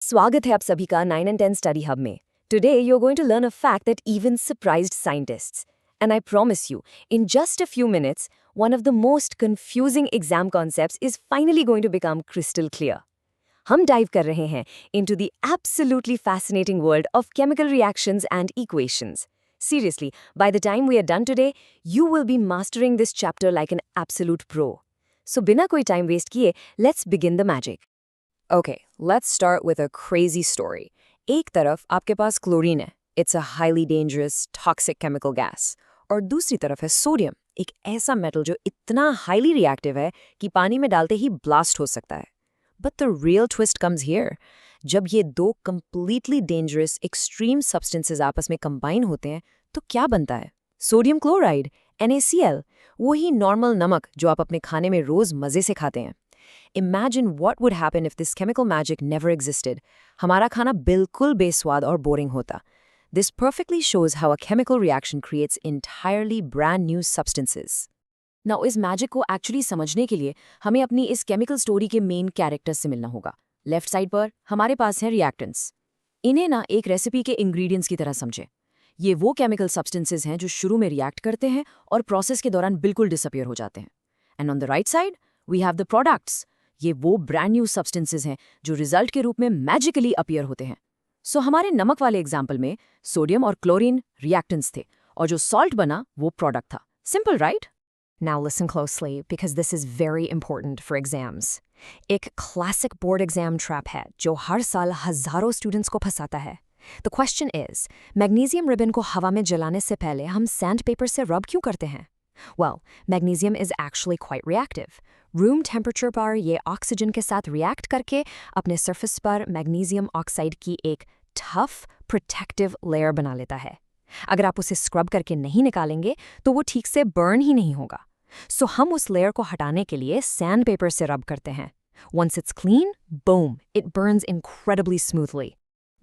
स्वागत है आप सभी का 9 and 10 स्टडी हब में। Today you're going to learn a fact that even surprised scientists. And I promise you, in just a few minutes, one of the most confusing exam concepts is finally going to become crystal clear. हम dive कर रहे हैं into the absolutely fascinating world of chemical reactions and equations. Seriously, by the time we are done today, you will be mastering this chapter like an absolute pro. So बिना कोई time waste किए, let's begin the magic. Okay, let's start with a crazy story. एक तरफ आपके पास chlorine है, it's a highly dangerous, toxic chemical gas. और दूसरी तरफ है सोडियम, एक ऐसा मेटल जो इतना highly reactive है कि पानी में डालते ही blast हो सकता है. But the real twist comes here. जब ये दो completely dangerous, extreme substances आपस में combine होते हैं, तो क्या बनता है? सोडियम क्लोराइड, NaCl, वही normal नमक जो आप अपने खाने में रोज मजे से खाते हैं. Imagine what would happen if this chemical magic never existed. हमारा खाना बिल्कुल बेस्वाद और boring होता. This perfectly shows how a chemical reaction creates entirely brand new substances. Now, इस magic को actually समझने के लिए हमें अपनी इस chemical story के main characters से मिलना होगा. Left side पर हमारे पास हैं reactants. इन्हें ना एक recipe के ingredients की तरह समझें. ये वो chemical substances हैं जो शुरू में react करते हैं और process के दौरान बिल्कुल disappear हो जाते हैं. And on the right side, we have the products. ये वो ब्रांड न्यू सब्सटेंसेस हैं जो रिजल्ट के रूप में मैजिकली अपीयर होते हैं. सो हमारे नमक वाले एग्जाम्पल में सोडियम और क्लोरीन रिएक्टेंट्स थे और जो सॉल्ट बना वो प्रोडक्ट था. Simple right? Now listen closely because this is very important for exams. एक क्लासिक बोर्ड एग्जाम ट्रैप है जो हर साल हजारों स्टूडेंट्स को फंसाता है. The question is, magnesium ribbon को हवा में जलाने से पहले हम सैंड पेपर से रब क्यों करते हैं? Well, magnesium is actually quite reactive. Room temperature पर ये ऑक्सीजन के साथ रिएक्ट करके अपने सरफेस पर मैग्नीशियम ऑक्साइड की एक टफ प्रोटेक्टिव लेयर बना लेता है. अगर आप उसे स्क्रब करके नहीं निकालेंगे तो वो ठीक से बर्न ही नहीं होगा. सो हम उस लेयर को हटाने के लिए सैंड पेपर से रब करते हैं. Once it's clean, boom, it burns incredibly smoothly.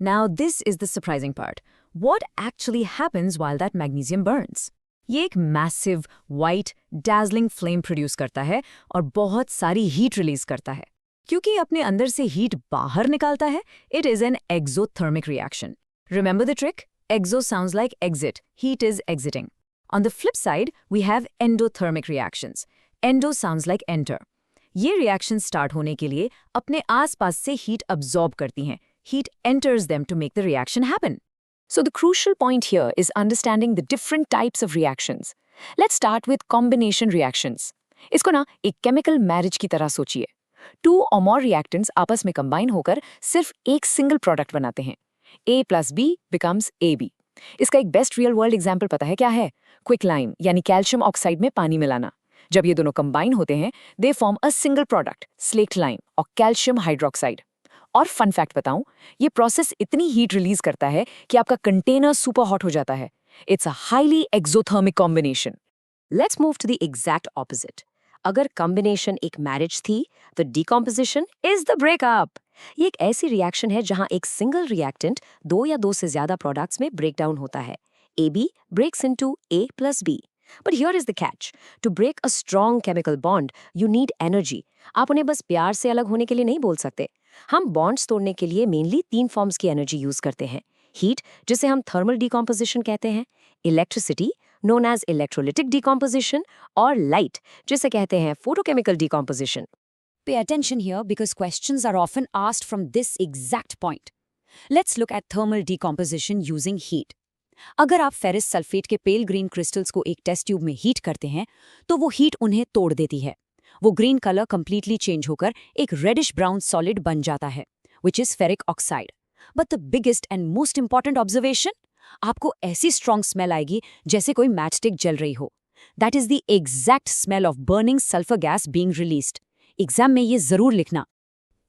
Now this is the surprising part. What actually happens while that magnesium burns? ये एक massive white dazzling flame produce करता है और बहुत सारी हीट रिलीज करता है. क्योंकि अपने अंदर से हीट बाहर निकालता है, it is an exothermic reaction. Remember the trick? Exo sounds like exit, heat is exiting. On the flip side we have endothermic reactions. Endo sounds like enter. ये रिएक्शन स्टार्ट होने के लिए अपने आसपास से हीट अब्सॉर्ब करती हैं. Heat enters them to make the reaction happen. So the crucial point here is understanding the different types of reactions. Let's start with combination reactions. इसको ना एक chemical marriage की तरह सोचिए. Two or more reactants आपस में combine होकर सिर्फ एक single product बनाते हैं. A plus B becomes AB. इसका एक best real world example पता है क्या है? Quicklime यानी calcium oxide में पानी मिलाना. जब ये दोनों combine होते हैं, they form a single product, slaked lime और calcium hydroxide. और फन फैक्ट बताऊं, ये प्रोसेस इतनी हीट रिलीज करता है कि आपका कंटेनर सुपर हॉट हो जाता है. It's a highly exothermic combination. Let's move to the exact opposite. अगर कॉम्बिनेशन एक मैरिज थी, तो डीकॉम्पोजिशन इज द ब्रेकअप. ये एक ऐसी रिएक्शन है जहां एक सिंगल रिएक्टेंट दो या दो से ज्यादा प्रोडक्ट्स में ब्रेक डाउन होता है. AB breaks into A plus B. But here is the catch. To break a strong chemical bond, you need energy. आप उन्हें बस प्यार से अलग होने के लिए नहीं बोल सकते. हम बॉन्ड्स तोड़ने के लिए मेनली 3 फॉर्म्स की एनर्जी यूज करते हैं. हीट, जिसे हम थर्मल डिकॉम्पोजिशन कहते हैं, electricity known as electrolytic decomposition, और लाइट, जिसे कहते हैं photochemical decomposition. Pay attention here because questions are often asked from this exact point. Let's look at thermal decomposition using heat. अगर आप फेरिस सल्फेट के पेल green crystals को एक test tube में हीट करते हैं, तो वो हीट उन्हें तोड़ देती है. वो ग्रीन कलर कंप्लीटली चेंज होकर एक रेडिश ब्राउन सॉलिड बन जाता है, which is ferric oxide. But the biggest and most important observation, आपको ऐसी स्ट्रॉन्ग स्मेल आएगी जैसे कोई मैचस्टिक जल रही हो. That is the exact smell of burning sulphur gas being released. Exam में ये जरूर लिखना.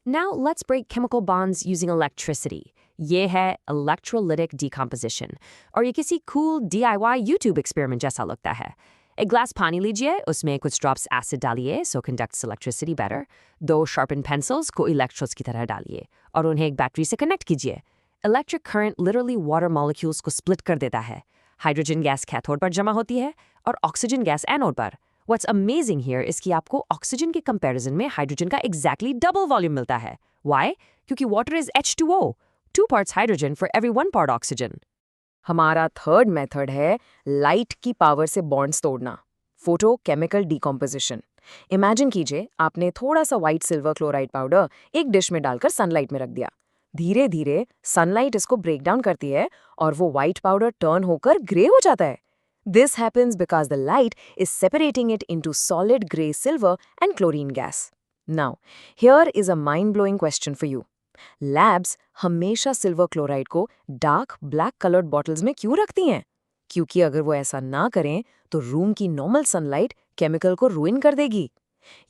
Now let's break chemical bonds using electricity. ये है electrolytic decomposition. और ये किसी cool DIY YouTube experiment जैसा लगता है. एक ग्लास पानी लीजिए, उसमें कुछ drops acid डालिए, so conducts electricity better. 2 sharpened pencils को electrodes की तरह डालिए और उन्हें एक बैटरी से कनेक्ट कीजिए. Electric current literally water molecules को split कर देता है. हाइड्रोजन गैस कैथोड पर जमा होती है और ऑक्सीजन गैस एनोड पर. What's amazing here is कि आपको ऑक्सीजन के कंपैरिजन में हाइड्रोजन का exactly double वॉल्यूम मिलता है. Why? क्योंकि water is H2O, 2 parts hydrogen for every 1 part oxygen. हमारा थर्ड मेथड है लाइट की पावर से बॉन्ड्स तोड़ना, फोटोकेमिकल डिकम्पोजिशन। इमेजिन कीजिए आपने थोड़ा सा व्हाइट सिल्वर क्लोराइड पाउडर एक डिश में डालकर सनलाइट में रख दिया। धीरे धीरे सनलाइट इसको ब्रेक डाउन करती है और वो व्हाइट पाउडर टर्न होकर ग्रे हो जाता है। This happens because the light is separating it into solid grey silver and chlorine gas. Now here is a mind blowing question for you. Labs हमेशा silver chloride को dark black coloured bottles में क्यों रखती हैं? क्योंकि अगर वो ऐसा ना करें तो रूम की नॉर्मल सनलाइट केमिकल को रुइन कर देगी।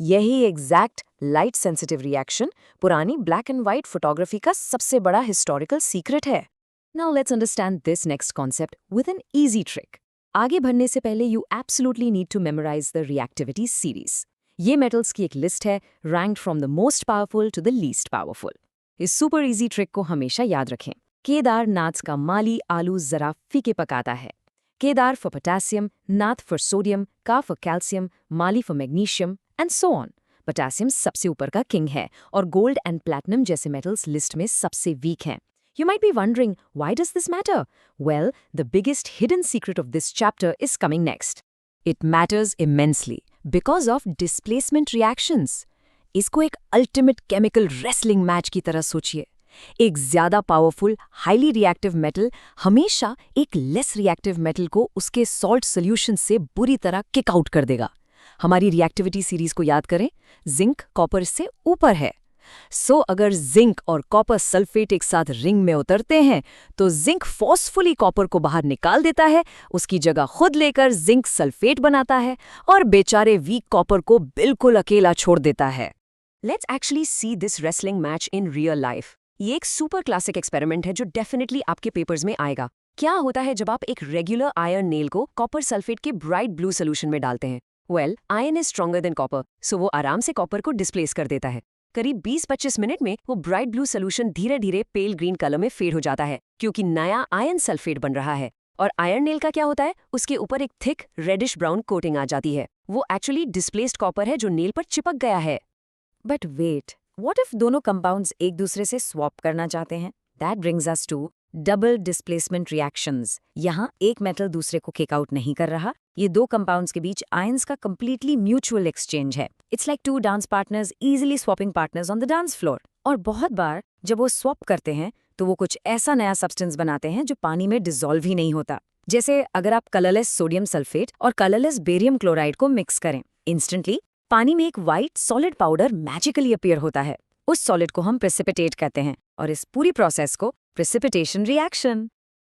यही एग्जैक्ट लाइट सेंसिटिव रिएक्शन पुरानी ब्लैक एंड व्हाइट फोटोग्राफी का सबसे बड़ा हिस्टोरिकल सीक्रेट है। Now let's understand this next concept with an easy trick. आगे बढ़ने से पहले you absolutely need to memorise the reactivity series. ये मेटल्स की एक लिस्ट है, ranked from the most powerful to the least powerful. इस सुपर इजी ट्रिक को हमेशा याद रखें। केदारनाथ का माली आलू जरा फीके पकाता है। Kedar for potassium, Nath for sodium, का फॉर कैल्शियम, माली for magnesium and so on. Potassium सबसे ऊपर का किंग है और गोल्ड एंड प्लैटिनम जैसे मेटल्स लिस्ट में सबसे वीक हैं। You might be wondering, why does this matter? Well, the biggest hidden secret of this chapter is coming next. It matters immensely because of displacement reactions. इसको एक ultimate chemical wrestling match की तरह सोचिए। एक ज्यादा powerful highly reactive metal हमेशा एक less reactive metal को उसके सॉल्ट सोल्यूशन से बुरी तरह किक आउट कर देगा। हमारी रिएक्टिविटी सीरीज को याद करें, जिंक कॉपर से ऊपर है। सो अगर जिंक और कॉपर सल्फेट एक साथ रिंग में उतरते हैं तो जिंक फोर्सफुली कॉपर को बाहर निकाल देता है, उसकी जगह खुद लेकर जिंक सल्फेट बनाता है और बेचारे वीक कॉपर को बिल्कुल अकेला छोड़ देता है। Let's actually see this wrestling match in real life. ये एक सुपर क्लासिक एक्सपेरिमेंट है जो डेफिनेटली आपके पेपर्स में आएगा। क्या होता है जब आप एक रेगुलर आयरन नेल को कॉपर सल्फेट के ब्राइट ब्लू सोल्यूशन में डालते हैं? Well, iron is stronger than copper, so वो आराम से कॉपर को डिस्प्लेस कर देता है। करीब 20-25 मिनट में वो ब्राइट ब्लू सोल्यूशन धीरे धीरे पेल ग्रीन कलर में फेड हो जाता है क्योंकि नया आयरन सल्फेट बन रहा है। और आयरन नेल का क्या होता है? उसके ऊपर एक थिक रेडिश ब्राउन कोटिंग आ जाती है। वो एक्चुअली डिस्प्लेस्ड कॉपर है जो नेल पर चिपक गया है। बट वेट, व्हाट इफ दोनों कंपाउंड्स एक दूसरे से स्वैप करना चाहते हैं? That brings us to double displacement reactions. यहाँ एक मेटल दूसरे को किक आउट नहीं कर रहा, ये दो कंपाउंड्स के बीच आयंस का कंप्लीटली म्यूचुअल एक्सचेंज है। It's like two dance partners easily swapping partners on the dance floor. और बहुत बार जब वो स्वैप करते हैं तो वो कुछ ऐसा नया सब्सटेंस बनाते हैं जो पानी में डिसॉल्व ही नहीं होता। जैसे अगर आप कलरलेस सोडियम सल्फेट और कलरलेस बेरियम क्लोराइड को मिक्स करें, इंस्टेंटली पानी में एक white solid powder magically appear होता है। उस सॉलिड को हम प्रेसिपिटेट कहते हैं और इस पूरी प्रोसेस को प्रेसिपिटेशन रिएक्शन।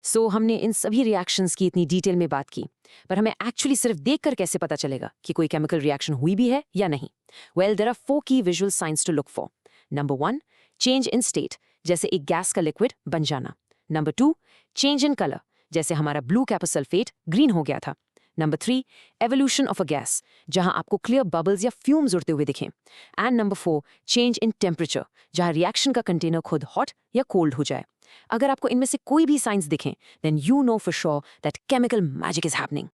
सो हमने इन सभी रिएक्शंस की इतनी डिटेल में बात की, पर हमें एक्चुअली सिर्फ देखकर कैसे पता चलेगा कि कोई केमिकल रिएक्शन हुई भी है या नहीं? वेल, देयर आर 4 की visual signs to look for. Number 1, change in state, जैसे एक गैस का लिक्विड बन जाना। नंबर 2, चेंज इन कलर, जैसे हमारा ब्लू कॉपर सल्फेट ग्रीन हो गया था। Number 3, evolution of a gas, जहां आपको क्लियर बबल्स या फ्यूम्स उड़ते हुए दिखें। And number 4, change in temperature, जहां रिएक्शन का कंटेनर खुद हॉट या कोल्ड हो जाए। अगर आपको इनमें से कोई भी साइंस दिखें, then you know for sure that chemical magic is happening.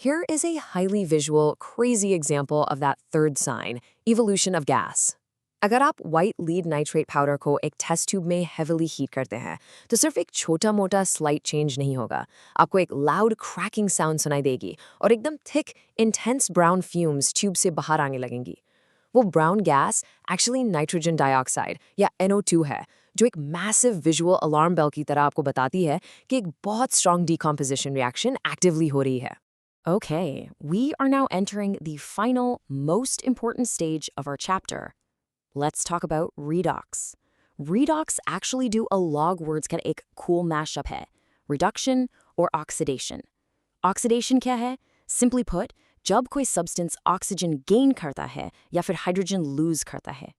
Here is a highly visual, crazy example of that third sign, evolution of gas. अगर आप white lead nitrate powder को एक टेस्ट ट्यूब में heavily heat करते हैं, तो सिर्फ एक छोटा-मोटा slight change नहीं होगा। आपको एक loud cracking sound सुनाई देगी और एकदम thick, intense brown fumes tube से बाहर आने लगेंगी। वो brown gas actually nitrogen dioxide या NO2 है, जो एक massive visual alarm bell की तरह आपको बताती है कि एक बहुत strong decomposition reaction actively हो रही है। Okay, we are now entering the final, most important stage of our chapter. Let's talk about redox. Redox actually do a log words का एक cool mashup है, reduction or oxidation. Oxidation क्या है? Simply put, जब कोई substance oxygen gain करता है या फिर hydrogen lose करता है।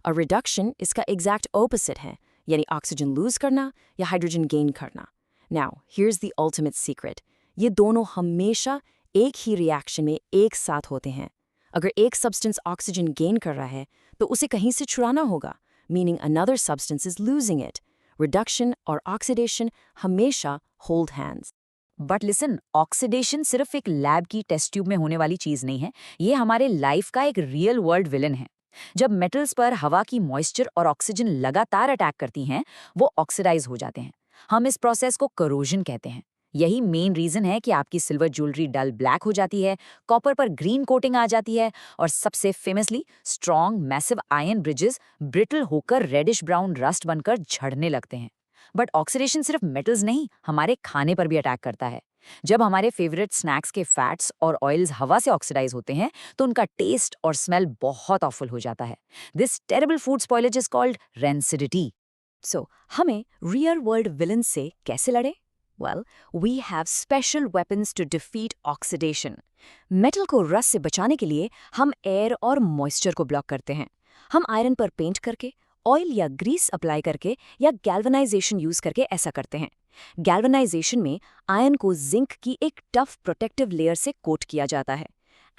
A reduction इसका exact opposite है, यानी oxygen lose करना या hydrogen gain करना। Now, here's the ultimate secret. ये दोनों हमेशा एक ही reaction में एक साथ होते हैं। अगर एक substance oxygen gain कर रहा है, तो उसे कहीं से छुड़ाना होगा, meaning another substance is losing it. Reduction और oxidation हमेशा hold hands. But listen, oxidation सिर्फ एक लैब की टेस्ट ट्यूब में होने वाली चीज नहीं है, ये हमारे लाइफ का एक रियल वर्ल्ड विलन है। जब मेटल्स पर हवा की मॉइस्चर और ऑक्सीजन लगातार अटैक करती हैं, वो ऑक्सीडाइज हो जाते हैं। हम इस प्रोसेस को करोजन कहते हैं। यही मेन रीजन है कि आपकी सिल्वर ज्वेलरी डल ब्लैक हो जाती है, कॉपर पर ग्रीन कोटिंग आ जाती है, और सबसे famously strong massive iron bridges brittle होकर रेडिश ब्राउन रस्ट बनकर झड़ने लगते हैं। बट ऑक्सीडेशन सिर्फ मेटल्स नहीं, हमारे खाने पर भी अटैक करता है। जब हमारे फेवरेट स्नैक्स के फैट्स और ऑयल्स हवा से ऑक्सीडाइज होते हैं, तो उनका टेस्ट और स्मेल बहुत ऑफुल हो जाता है। This terrible food spoilage is called rancidity. So हमें रियल वर्ल्ड विलन से कैसे लड़े? Well, we have special weapons to defeat oxidation. Metal को रस्ट से बचाने के लिए हम एयर और मॉइस्चर को ब्लॉक करते हैं। हम आयरन पर पेंट करके, ऑयल या ग्रीस अप्लाई करके या गैल्वेनाइजेशन यूज करके ऐसा करते हैं। गैल्वेनाइजेशन में आयरन को जिंक की एक टफ प्रोटेक्टिव लेयर से कोट किया जाता है।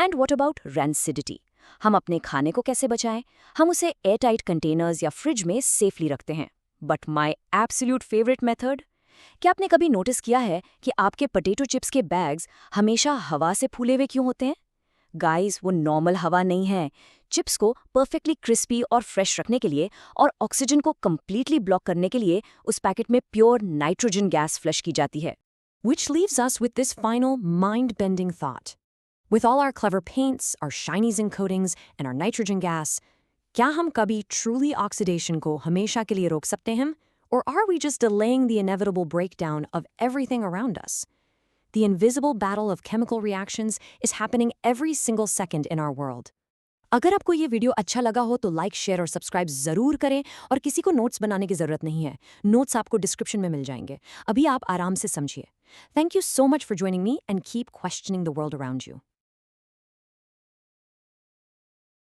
And what about rancidity? हम अपने खाने को कैसे बचाएं? हम उसे एयरटाइट कंटेनर्स या फ्रिज में सेफली रखते हैं। But my absolute favourite method? क्या आपने कभी नोटिस किया है कि आपके पोटैटो चिप्स के बैग्स हमेशा हवा से फूले हुए क्यों होते हैं? गाइस, वो नॉर्मल हवा नहीं है। चिप्स को परफेक्टली क्रिस्पी और फ्रेश रखने के लिए और ऑक्सीजन को कंप्लीटली ब्लॉक करने के लिए उस पैकेट में प्योर नाइट्रोजन गैस फ्लश की जाती है। Which leaves us with this final mind-bending thought. With all our clever paints, our shiny zinc coatings, and our nitrogen gas, क्या हम कभी truly oxidation को हमेशा के लिए रोक सकते हैं? Or are we just delaying the inevitable breakdown of everything around us? The invisible battle of chemical reactions is happening every single second in our world. अगर आपको ये वीडियो अच्छा लगा हो तो लाइक, शेयर और सब्सक्राइब जरूर करें, और किसी को नोट्स बनाने की जरूरत नहीं है। नोट्स आपको डिस्क्रिप्शन में मिल जाएंगे। अभी आप आराम से समझिए। Thank you so much for joining me, and keep questioning the world around you.